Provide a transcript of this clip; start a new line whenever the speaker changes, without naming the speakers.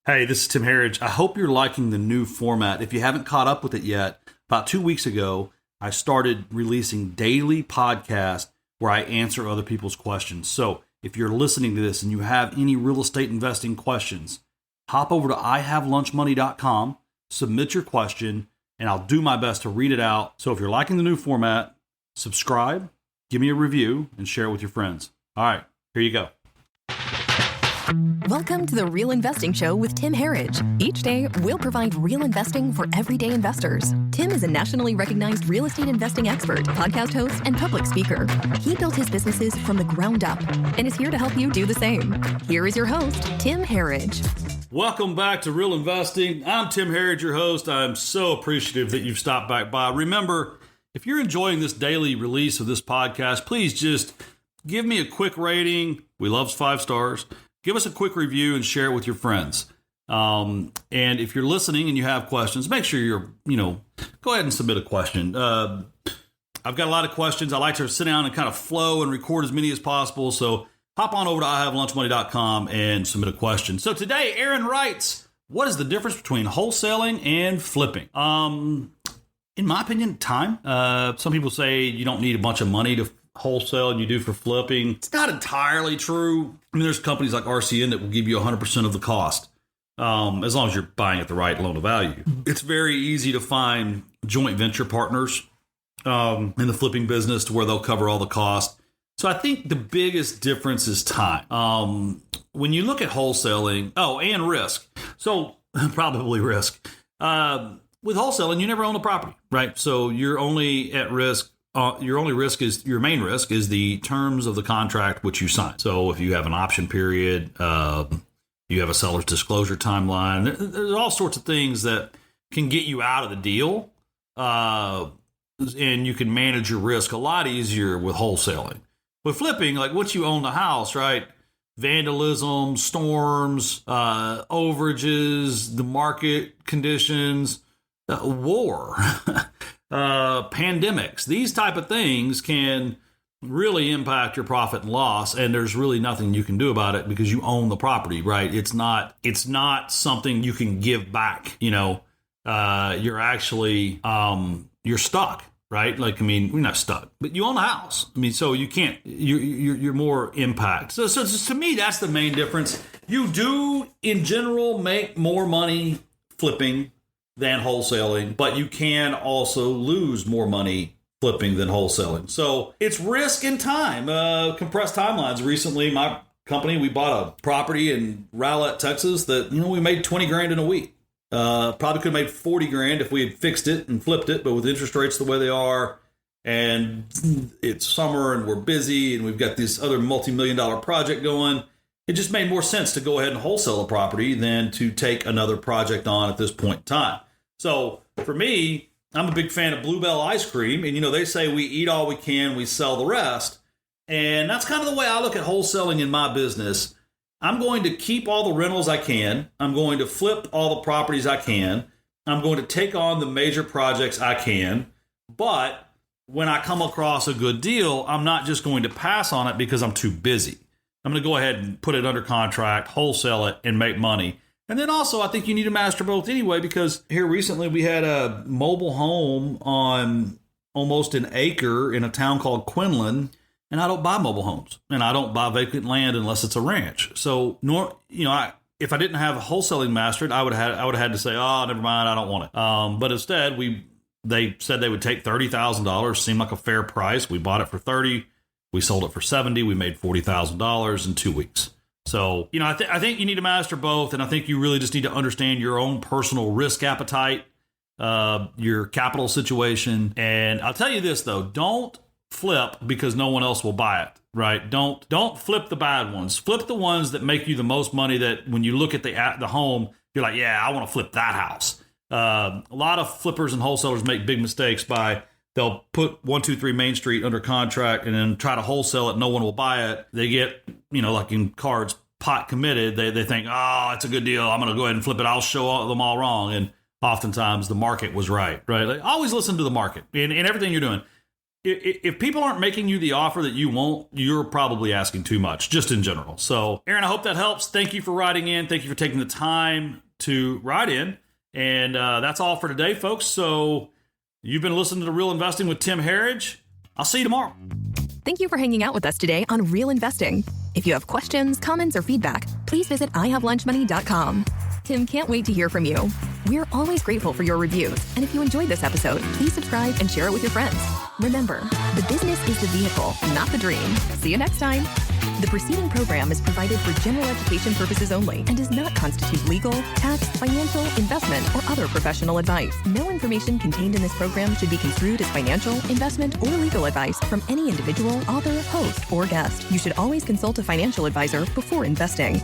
Hey, this is Tim Harridge. I hope you're liking the new format. If you haven't caught up with it yet, about 2 weeks ago, I started releasing daily podcasts where I answer other people's questions. So if you're listening to this and you have any real estate investing questions, hop over to ihavelunchmoney.com, submit your question, and I'll do my best to read it out. So if you're liking the new format, subscribe, give me a review, and share it with your friends. All right, here you go.
Welcome to the Real Investing Show with Tim Harridge. Each day, we'll provide real investing for everyday investors. Tim is a nationally recognized real estate investing expert, podcast host, and public speaker. He built his businesses from the ground up and is here to help you do the same. Here is your host, Tim Harridge.
Welcome back to Real Investing. I'm Tim Harridge, your host. I'm so appreciative that you've stopped back by. Remember, if you're enjoying this daily release of this podcast, please just give me a quick rating. We love 5 stars. Give us a quick review and share it with your friends. And if you're listening and you have questions, make sure go ahead and submit a question. I've got a lot of questions. I like to sit down and kind of flow and record as many as possible. So hop on over to ihavelunchmoney.com and submit a question. So today, Erin writes, what is the difference between wholesaling and flipping? In my opinion, time. Some people say you don't need a bunch of money to wholesale and you do for flipping. It's not entirely true. I mean, there's companies like RCN that will give you 100% of the cost, as long as you're buying at the right loan to value. It's very easy to find joint venture partners in the flipping business to where they'll cover all the cost. So I think the biggest difference is time. When you look at wholesaling, and risk. So probably risk. With wholesaling, you never own the property, right? So you're only at risk. Your main risk is the terms of the contract which you sign. So if you have an option period, you have a seller's disclosure timeline, there's all sorts of things that can get you out of the deal. And you can manage your risk a lot easier with wholesaling. With flipping, like once you own the house, right? Vandalism, storms, overages, the market conditions, war. Pandemics, these type of things can really impact your profit and loss, and there's really nothing you can do about it because you own the property, right? It's not something you can give back. You're actually you're stuck, right? Like, I mean, we're not stuck, but you own the house. I mean, so you can't. You're more impact. So to me, that's the main difference. You do, in general, make more money flipping than wholesaling, but you can also lose more money flipping than wholesaling. So it's risk and time, compressed timelines. Recently, my company, we bought a property in Rowlett, Texas that, we made 20 grand in a week. Probably could have made 40 grand if we had fixed it and flipped it, but with interest rates the way they are, and it's summer and we're busy and we've got this other multi-million-dollar project going, it just made more sense to go ahead and wholesale a property than to take another project on at this point in time. So for me, I'm a big fan of Bluebell ice cream. And, they say we eat all we can, we sell the rest. And that's kind of the way I look at wholesaling in my business. I'm going to keep all the rentals I can. I'm going to flip all the properties I can. I'm going to take on the major projects I can. But when I come across a good deal, I'm not just going to pass on it because I'm too busy. I'm going to go ahead and put it under contract, wholesale it, and make money. And then also, I think you need to master both anyway, because here recently we had a mobile home on almost an acre in a town called Quinlan, and I don't buy mobile homes, and I don't buy vacant land unless it's a ranch. So, if I didn't have wholesaling mastered, I would have had to say, oh, never mind, I don't want it. But instead, they said they would take $30,000, seemed like a fair price. We bought it for $30,000. We sold it for $70,000. We made $40,000 in 2 weeks. So, I think you need to master both. And I think you really just need to understand your own personal risk appetite, your capital situation. And I'll tell you this, though, don't flip because no one else will buy it, right? Don't flip the bad ones. Flip the ones that make you the most money, that when you look at the home, you're like, yeah, I want to flip that house. A lot of flippers and wholesalers make big mistakes by they'll put 123 Main Street under contract and then try to wholesale it. No one will buy it. They get, like in cards, pot committed. They think, oh, it's a good deal. I'm going to go ahead and flip it. I'll show them all wrong. And oftentimes the market was right? Like, always listen to the market in everything you're doing. if people aren't making you the offer that you want, you're probably asking too much, just in general. So, Erin, I hope that helps. Thank you for writing in. Thank you for taking the time to write in. And that's all for today, folks. So you've been listening to Real Investing with Tim Herridge. I'll see you tomorrow.
Thank you for hanging out with us today on Real Investing. If you have questions, comments, or feedback, please visit ihavelunchmoney.com. Tim can't wait to hear from you. We're always grateful for your reviews. And if you enjoyed this episode, please subscribe and share it with your friends. Remember, the business is the vehicle, not the dream. See you next time. The preceding program is provided for general education purposes only and does not constitute legal, tax, financial, investment, or other professional advice. No information contained in this program should be construed as financial, investment, or legal advice from any individual, author, host, or guest. You should always consult a financial advisor before investing.